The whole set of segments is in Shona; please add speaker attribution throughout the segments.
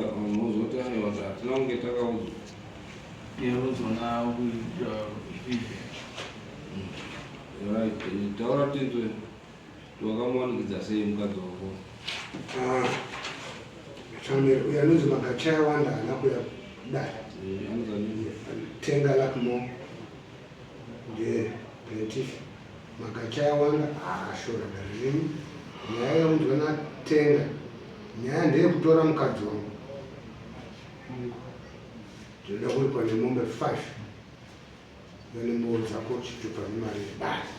Speaker 1: unozoti aiwa hatina kunge takaudzwa
Speaker 2: yerozona
Speaker 1: right taura tinzwe wakamuwanikidza sei mukadzi wako
Speaker 3: uya anonzi Makachaya Wanda haana kuya kudai tenga lakmo ndiye plaintiff Makachaya Wanda ashora darini nyaya yokuti vana tenga nyaya ndeyekutora mukadzi wangu ndinoda kuikwa nemombe 5 yanembowo dzako chitupa nemari yebasi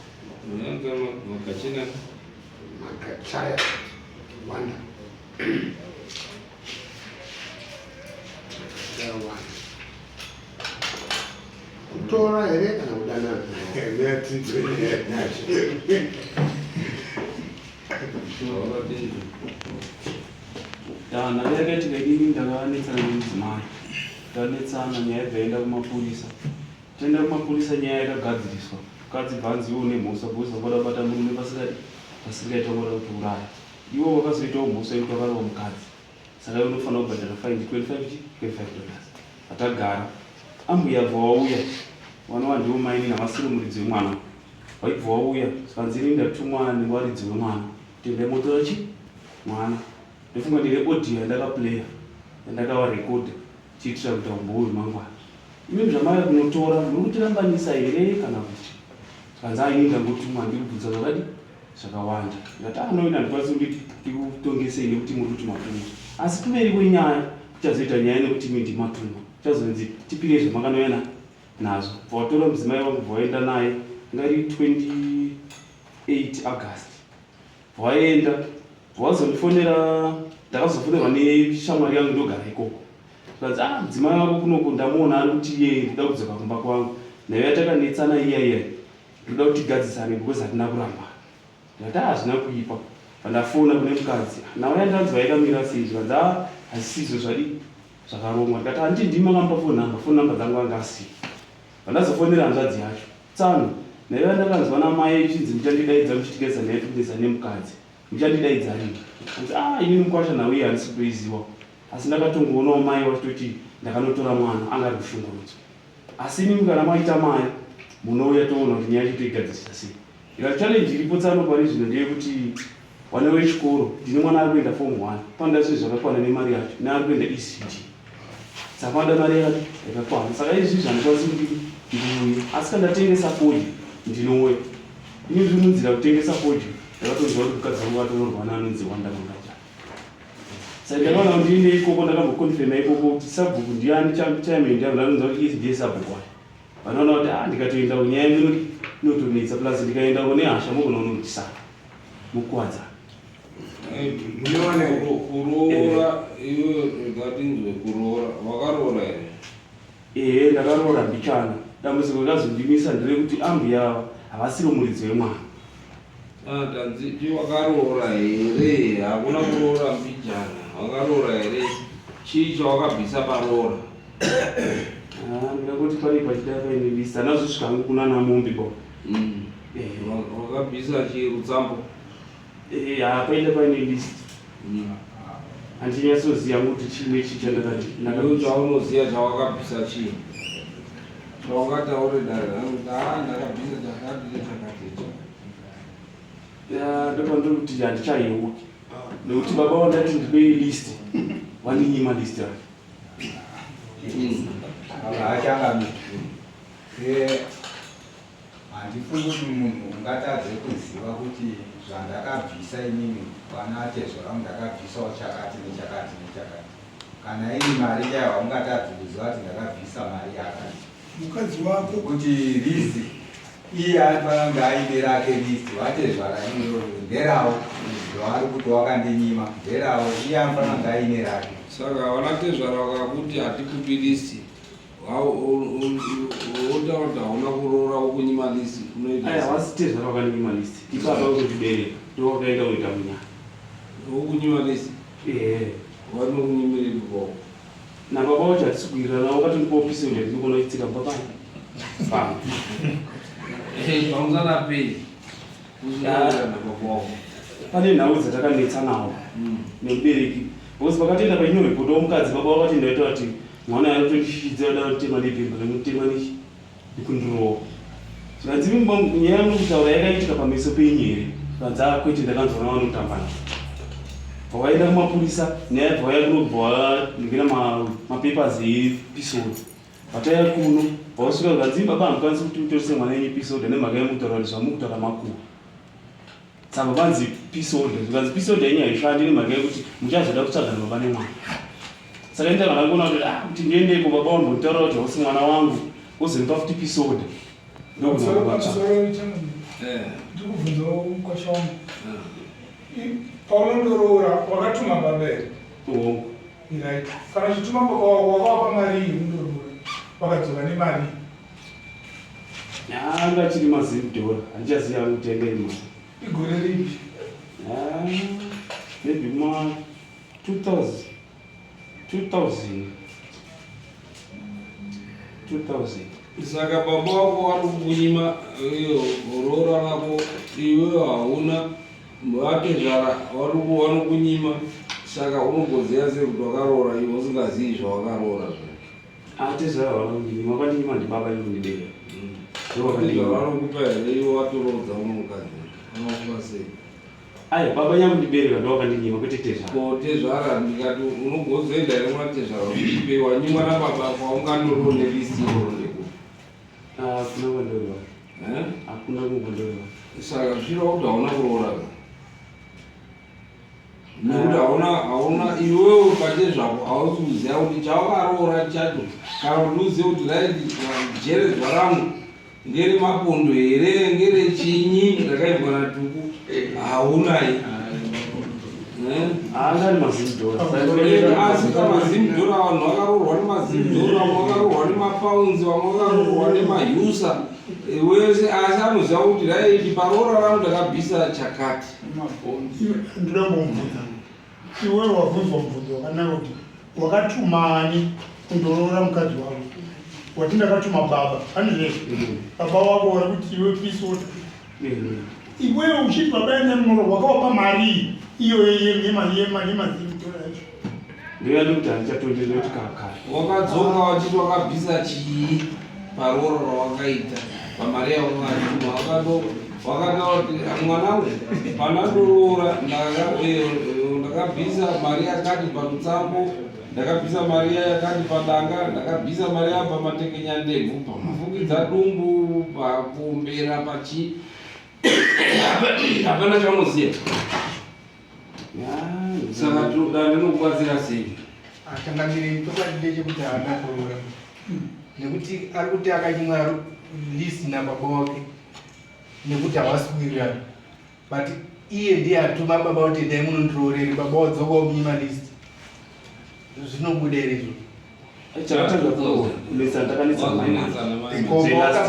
Speaker 3: Makachaya Wanda kutora here kana kudanana
Speaker 2: ndakatika ini ndakanetsana nemudzimai ndanetsana nyaya dzaenda kumapurisa toenda kumapurisa nyaya yakagadziriswa mukadzi bvanziwo nemhusa bhusa voda kubata murume pasingaita voda kutouraya iwo wakazoitawo mhusa yekuti wakarova mukadzi saka iwe unofanira kubhadhara faini $25 atagara ambuya bva wauya vana vandiwo maini navasiri muridzi wemwana vaibva wauya sikanzini ndatumwa nevaridzi wemwana kuti ndaimotora chi mwana ndofunga ndine audio yandakaplaya yandakavarekodha chiitira kuti vambouri mangwana imi zvamaya kunotora muri kutirambanisa here kana kuti sikanzi aini ndangotumwa ndiri kubvunza zvakadi zvakawanda ndati anoina ndikwanisi kuti ndikutongesei nekuti muri kuti matumwa asi kumeri kwenyaya kuchazoita nyaya nekuti imi ndimatumwa kuchazonzi tipire zvamakanoenda nazo vatora mudzimai vangu vaenda naye ngari 28 August vaenda vazondifonera ndakazofonerwa neshamwari yangu ndogara ikoko kanzi mudzimai wako kunoko ndamuona ari kuti iye ndida kudzoka kumba kwangu naye yatakanetsana iyaiya ndoda kuti gadzisane because hatina kuramba ndati hazvina kuipa pandafona kune mukadzi nawe yandanzi vaikamira sei zvikanzi hazisizvo zvadi zvakarongwa ndikati handii ndimi akambafona foni namba dzangu anga asiya pandazofonera hanzvadzi yacho tsano naye yandakanzwa namai echinzi muchandidaidza muchitigeza naye kugeza nemukadzi muchandidaidza rini anzi ini mukwasha nawe iye handisi kutoiziwa asi ndakatongoonawo mai wachitoti ndakanotora mwana anga ari kushungurudzwa asi inimi kana maita mai munouya toona kuti nyaya chitoigadzirisa sei ika challenge iripo tsano pari zvino ndeyekuti wana wechikoro ndine mwana ari kuenda form 1 panda zviro zvakakwana nemari yacho neari kuenda ECD saka mari yacho yakakwana saka izvi zvandikwanisi kuti ndiuye asi kana ndatengesa fodhi ndinouya ini ndinonzira kutengesa fodhi ndakatonzwa kuti mukadzi wangu atororwana anonzi Wanda Makachaya saka ndakaona kuti ndiende ikoko ndakambokonfirma ikoko kuti sabhuku ndiani chaimende yangu ndakanonzwa kuti izi ndiye sabhuku wayo vanoona kuti ndikatoenda kunyaya inotonetsa plus ndikaenda kune hasha mokunaunondisana mukuwadzana
Speaker 1: munowane kuroora iwe ngatinzwe kuroora wakaroora here
Speaker 2: ndakaroora mbichana dambudziko rakazondimisa nderekuti ambuya havasiri muridzi wemwana
Speaker 1: tanziti wakaroora here hakuna kuroora mbijana wakaroora here chii chawakabvisa paroora
Speaker 2: ndingakuti pane pachida paine list anazosvika hangu kuna namombe bo
Speaker 1: wakabvisa chii rutsambo
Speaker 2: paine paine list handinyasoziva kuti chine chi chandakati
Speaker 1: chaunoziva chawakabvisa chii chawakataure ndakabvisa chakati nechakati
Speaker 2: ndopandoti handichayeuki nekuti baba wandati ndipe list waninyima list yacho
Speaker 4: haachangamii handifungi kuti munhu ungatadze kuziva kuti zvandakabvisa inini vana tezvo rangu ndakabvisawo chakati nechakati nechakati kana iri mari chaiva ungatadze kuziva kuti ndakabvisa mari yakati
Speaker 3: mukadzi wako
Speaker 4: kuti listi iye anofanira aine rake listi vatezvara iroro nderawo zvavari kuti wakandinyima nderawo iye anofanira aine rake
Speaker 1: saka vanatezvara vakakuti hatikupi listi otakuti hauna kuroora wokunyima listi
Speaker 2: havasitezvara wakaninyima listi ipapa kutibereka ndowakaenda kuita munyaya
Speaker 1: wokunyima listi vanokunyimire biboko
Speaker 2: nababa wacho hatisikwirana wakatondipaopise kuti ndinogona kuitsika mbapani pamwe
Speaker 1: pamusanapei
Speaker 2: pane nhau dzatakanetsa nawo nemubereki Because pakatenda paino report omukadzi baba wakati ndaita kuti mwana ari kutondishidza ada kutema nepemba nemutema nichi ikundiro zvikanzi nyaya yamukutaura yakaitika pameso penyu here kanza kwete ndakanzwa navanotambana pawaenda kumapurisa nyaya pawaya kunobva ngira mapapers episode pataya kuno pausvika kanzi baba hamukwanisi kuti utorise mwana yenyu episode nemhaka yamukutaura kuti zvamukutaura makuru saka kwanzi episode zvikanzi episode yenyu haishandi nemhaka yekuti muchazoda kutsvaga nababa nemwana saka ndakana kuona kuti ndiendeiko baba wambontaura kuti hausi mwana wangu uzoripa futi episode
Speaker 5: ndikubvunza mukosha wangu paunondoroora wakatuma baba here right kana chituma baba wakawapa mari iyi undoroora wakadzoka nemari
Speaker 2: anga chiri $10 handichaziva kutenga imari
Speaker 5: igore ripi
Speaker 2: maybe ma 2000
Speaker 1: saka baba wako wari kukunyima roora rako iwe hauna vatezvara vanokunyima saka unongoziva sekuti wakaroora iwe usingazivi zvawakaroora
Speaker 2: atezvara vanokunyima kwandima ndibaba inondibera
Speaker 1: vanokupa here iwe watorodza unomukadzi vanokupa sei
Speaker 2: ai baba nyangu ndibereka ndowakandinyima kwete tezvara
Speaker 1: tezvara ndikati unogozoenda here muna tezvara uchipe wanyimwa nababa kwaungandoroo nelisi iroro ndekuti
Speaker 2: hakuna kwandoreva hakuna kungondoreva
Speaker 1: saka zviro kuti hauna kuroora nekuti hauna iwewe pate zvako hausi kuziva kuti chawakaroora chacho kana kuti uzive kuti raiti jeredzwa rangu ngere mapondo here ngere chinyi ndakaibva natuku haunai
Speaker 2: angari $10
Speaker 1: asi $10 vanhu vakaroorwa $10 vamwe vakaroorwa nemapaunzi vamwe vakaroorwa nemahusa wese asi anoziva kuti raiti paroora rangu ndakabvisa chakati
Speaker 5: ndinoda kumbudza iwe wabvunzwa mubvunzo wakanaka kuti wakatumani kundoroora mukadzi wako wati ndakatuma baba hanizve baba wako wari kuti iwe pisota iwewe uchiti baba enda mumoro wakawapa mari iyo yemari $10 yacho
Speaker 2: ndeyani kuti handichatonderera kuti kakare
Speaker 1: wakadzoka wachiti wakabvisa chii paroora rawakaita pamari yawakatuma wakataura kuti mwanangu pandandoroora ndakabvisa mari yakati patutsambo ndakabvisa mari yakati padanga ndakabvisa mari yabva matekenya ndebvu pamafungidza dumbu pakumbera pachi hapana chamuziva saka ndinokubatsira sei
Speaker 6: atangamiri tokwadide chekuti haana kuroora nekuti ari kuti akanyimwa list nababa wake nekuti havasikuwirirana but iye ndiye atuma baba kuti dai munondiroorere baba wadzoka wamunyima list zvinobuda here izvo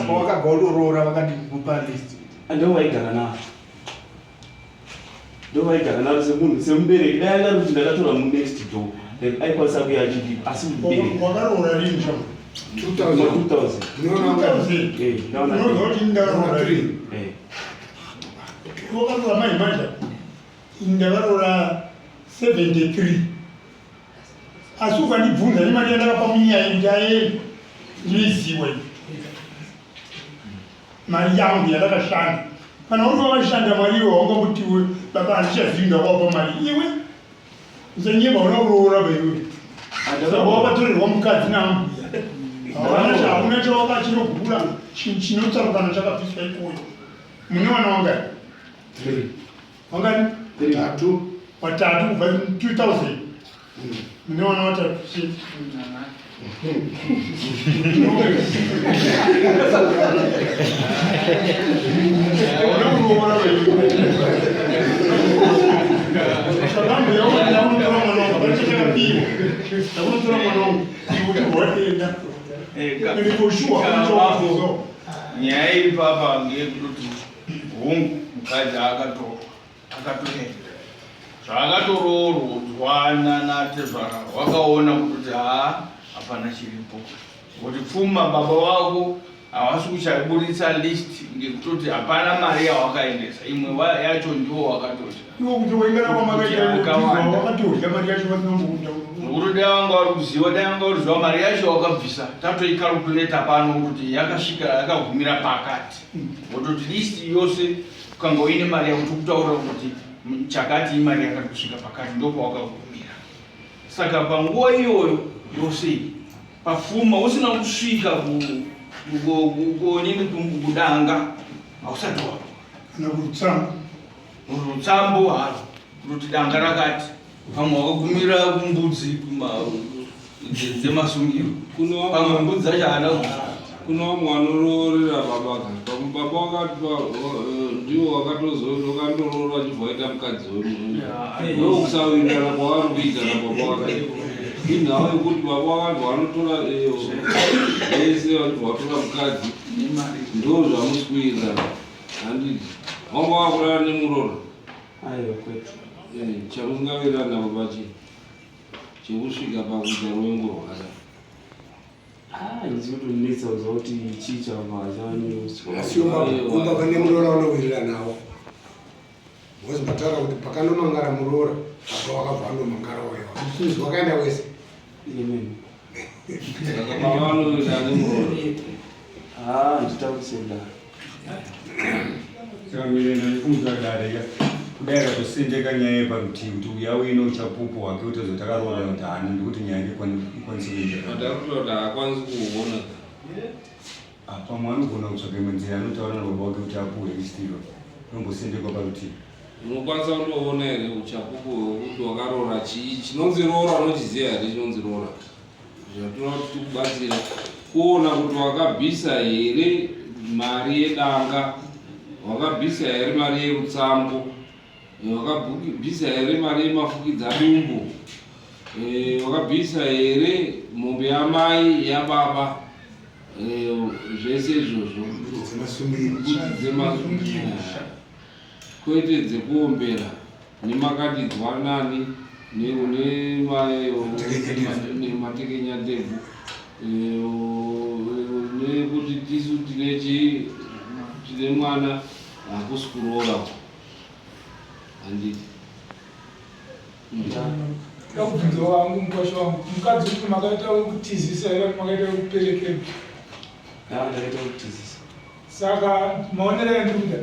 Speaker 6: pawakabva udoroora vakati kupa list
Speaker 2: ndovaigara navo ndovaigara navo semunhu semubereki dai angari kuti ndakatora munext door aikwanisa kuya achidipa asi mubereki
Speaker 5: wakaroora rini chamo
Speaker 2: 2000
Speaker 5: wakaroora maimanja ndakaroora 73 asi ukandibvunza nemari yandakapa munyaya kuti ayeni ndinoiziwa mari yangu yandakashanda kana uri wakashanda mari iwe waungambutiwe baba handichazivi ndakawapa mari iwe usanyema una kuroora baiwe saka wakatorerwa mukadzi naambuya hauna chawakachinogura chinotsarukana chakabviswa ikoyo mune wana wangani wangani watatu kubva 2000 mune wana watatu
Speaker 7: nyaya iri papa ngeyekuti hungu mukadzi akatonenda zvaakatoroorwa natezvara wakaona kuti hapana chiripo kuti pfuma baba wako havasi kuchaburitsa list ngekutoti hapana mari yawakaendesa imwe yacho ndiwo wakatoti
Speaker 5: iwo kuti waingana kwamakaita wakatodya mari yacho vasinambokunda
Speaker 7: nokuti dai vanga vari kuziva mari yacho wakabvisa tatoikalkuleta pano kuti yakasvika yakagumira pakati wototi list yose ukanga uine mari yakuti kutaura kuti chakati imari yakati kusvika pakati ndopawakagumira. Saka panguva iyoyo yose pafuma usina kusvika kuonini kudanga hausati
Speaker 5: kana
Speaker 7: rutsambo haro kuti danga rakati pamwe wakagumira kumbudzi dzemasungiro pamwe mbudzi dzacho haana
Speaker 1: kuna vamwe vanororera baba baba wakati ndiwo wakandorora achibva waita mukadzi ndokusawirana kwavari kuita nababa wakati inhau yekuti baba wakati vanotora vese vachibva vatora mukadzi ndo zvamusikuirana handiti vanga vakurara nemuroro
Speaker 2: aiwa kwetu
Speaker 1: chamusingawirirana baba chii chekusvika pakuita ruvengo rwakadai
Speaker 2: nziyotonetsa kuziva kuti chii
Speaker 3: asiomba pane murora unowirira nawo because mataura kuti pakandomangara murora apa wakabva andomangara wewa usunzi wakaenda wese
Speaker 1: pavanoita nemuroro
Speaker 2: nditaurisedara
Speaker 8: saka mirenda ndikumudzadare kudai katosendeka nyaya yeparutivi kuti uya uine uchapupu wake utozotakarora kuti hani ndikuti nyaya ikwanise kuenderana
Speaker 1: atakutoda haakwanisi kuona
Speaker 8: pamwe anogona kutsvaka imwe nzira anotaura nababa wake kuti apuwe istiro unombosendekwa parutivi
Speaker 1: unokwanisa kundoona here uchapupu hwekuti wakarora chii chinonzi rora unochiziva here chinonzi rora zvatoda kuti tikubatsira kuona kuti wakabvisa here mari yedanga wakabvisa here mari yerutsambo wakabvisa here mari yemafukidza dumbu wakabvisa here mombe yamai yababa zvese izvozvo kwete dzekuombera nemakadidzwa nani nematekenya ndebvu nekuti tisu tine mwana hakusi kuroora handiti
Speaker 5: ndakubvunza wangu mukosha wangu mukadzi kuti makaita kutizisa here kuti makaita kuperekera
Speaker 2: ndakaita kutizisa
Speaker 5: saka maonero endikuda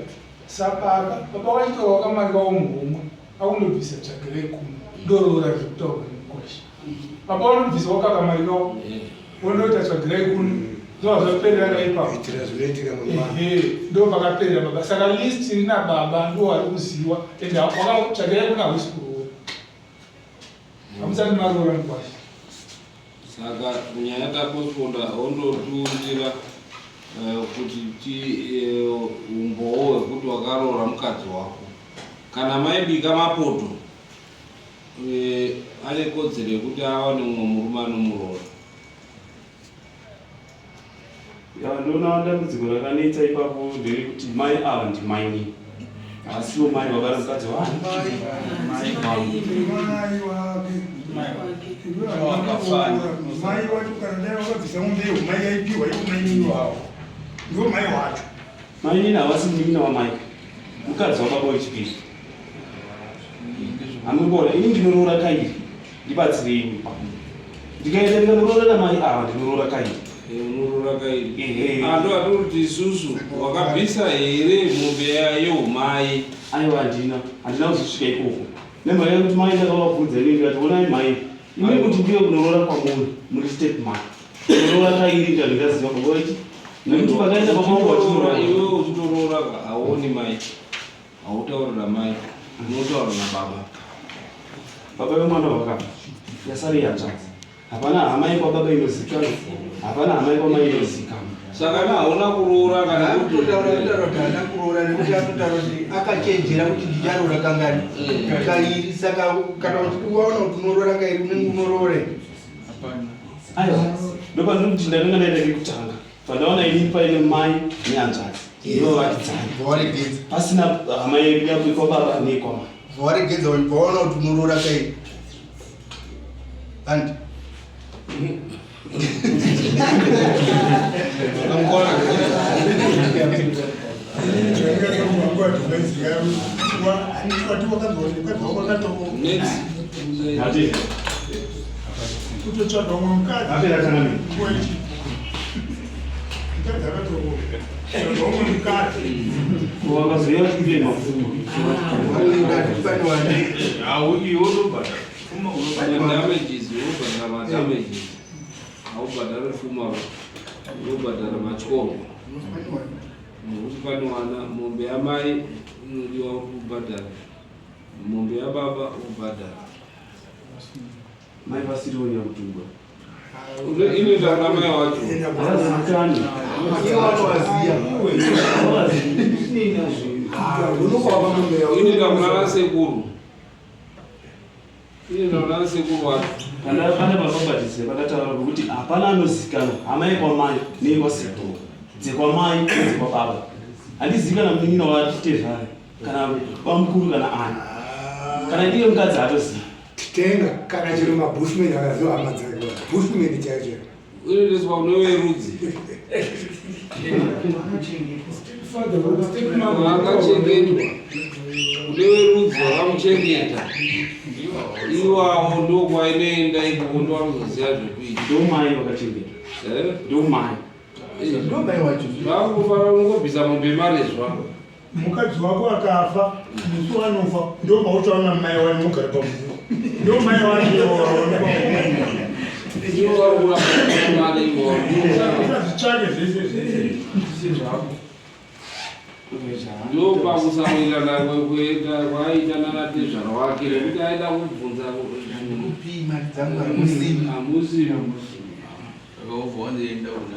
Speaker 5: sapaka baba wachitora wakamari waumhomwe akundobvisa tsvagirei kumi ndoroora zvekutaura nemukosha baba wanobvisa wakakamari kawo wondoita tsvagirei kumi ndova zvaperera ipapo
Speaker 3: itira zvinoitika mangwana
Speaker 5: ndo pakaperera baba saka list ina baba ndo wari kuziva ende tsvagirei kuni hakusi kuroora hamusati maroora mukwasha
Speaker 1: saka nyaya taposponda ondotiundira kuti umbowo hwekuti wakaroora mukadzi wako kana maibika mapoto ane kodzero yekuti awane mumwe murume anomuroora
Speaker 2: ndoona dambudziko rakanetsa ipapo nderekuti mai ava ndimaini asiwo mai vabara mukadzi
Speaker 5: mai wacho kana dai wakabvisa mombeyo mai yaipiwa ikumainini wavo ndo mai wacho
Speaker 2: mainini havasi munin'ina wamai mukadzi wababa wechipiri hamumbona ini ndinoroora kairi ndibatsirei ndikaenda ndikandoroora namai ava ndinoroora kairi
Speaker 1: unorora kairi ando atoti isusu wakabvisa here mombe yeumai
Speaker 2: aiwa handina kuzosvika ikoko nemhaka yekuti mai ndakavabvunza ini ndikati onai mai imi kuti ndiwe kunoroora kwamuri muri step man kunoroora kairi ndandingaziva babaiti nekuti pakaenda pamaoko
Speaker 1: iwe uchitoroora hauoni mai hautaurira mai unotaura nababa
Speaker 2: baba vemwana vakava yasari yanzvanzi hapana hama yekwababa inozikana hapana hama yekwamai inozikana
Speaker 1: saka hauna kuroora kana
Speaker 6: kutotaura kuti haana kuroora nekuti atotaura kuti akachenjera kuti ndicharoora kangani kairi saka kana kuti waona kuti unoroora kairi unenge unoroore
Speaker 2: aiwa ndopandikuti ndakanga ndaenda kekutanga pandaona inini paine mai nehanzvadzi ivo vakidzani pasina hama yako ikwababa nekwamai
Speaker 6: varegedza vaona kuti unoroora kairi andi
Speaker 5: kutotsvaga umwe mukadzi umwe mukadzi
Speaker 2: wakazoya kumbile mafumo
Speaker 1: aubhadhara fuma unobhadhara matyombo nokuti pane mwana mombe yamai inodiwa kubhadhara, mombe yababa ubhadhara.
Speaker 2: mai pasirioni yakutumba
Speaker 1: inoita kuna mai wacho
Speaker 2: haazikani
Speaker 1: inoita kuna vasekuru, inoita kuna vasekuru wacho.
Speaker 2: kana pane vakabatise vakataura kuti hapana anozikana amai kwamai nekwasekuru dzekwamai dzekwababa. handizikana munin'ina watitezvare kana bamukuru kana ani kana ndiye mukadzi hatoziva
Speaker 3: tenga kana chero mabushman akaziva hama dzake bushman chaicho
Speaker 1: unoendeswa unoverudzi vakachengetwa uneverudzi vakamuchengeta iwawo ndokwainoenda ikoko ndovanozoziva zvekuita.
Speaker 2: ndomai vakachengeta ndomai
Speaker 1: vakufanira kungobvisa mombe marezva.
Speaker 5: mukadzi wako akafa musi wanofa ndomauchaona mai wani mugare pamuzi ndomai waniazvichake zvese
Speaker 1: ndopakusamuirana kwekuenda kwaita nanatezvara wake nekuti aida kubvunza hamusimu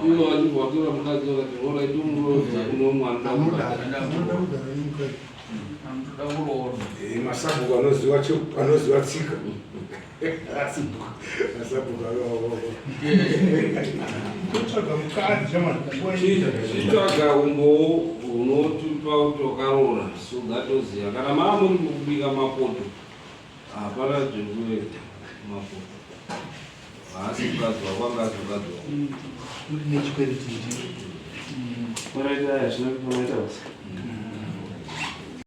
Speaker 1: iwo vachibvatora mukadzi vakati oraiti umuroza uno mwana
Speaker 3: masabhuku anoziva tsika masabhuku
Speaker 5: totsvaga mukadzi
Speaker 1: chitsvaga umbowo unotipa kuti wakarora sugatoziva kana maa muri kubika mapoto hapana zvekuenda mapoto haasi mukadzi wakwangazi mukadzi wako
Speaker 2: maraita yazvina kumaita basa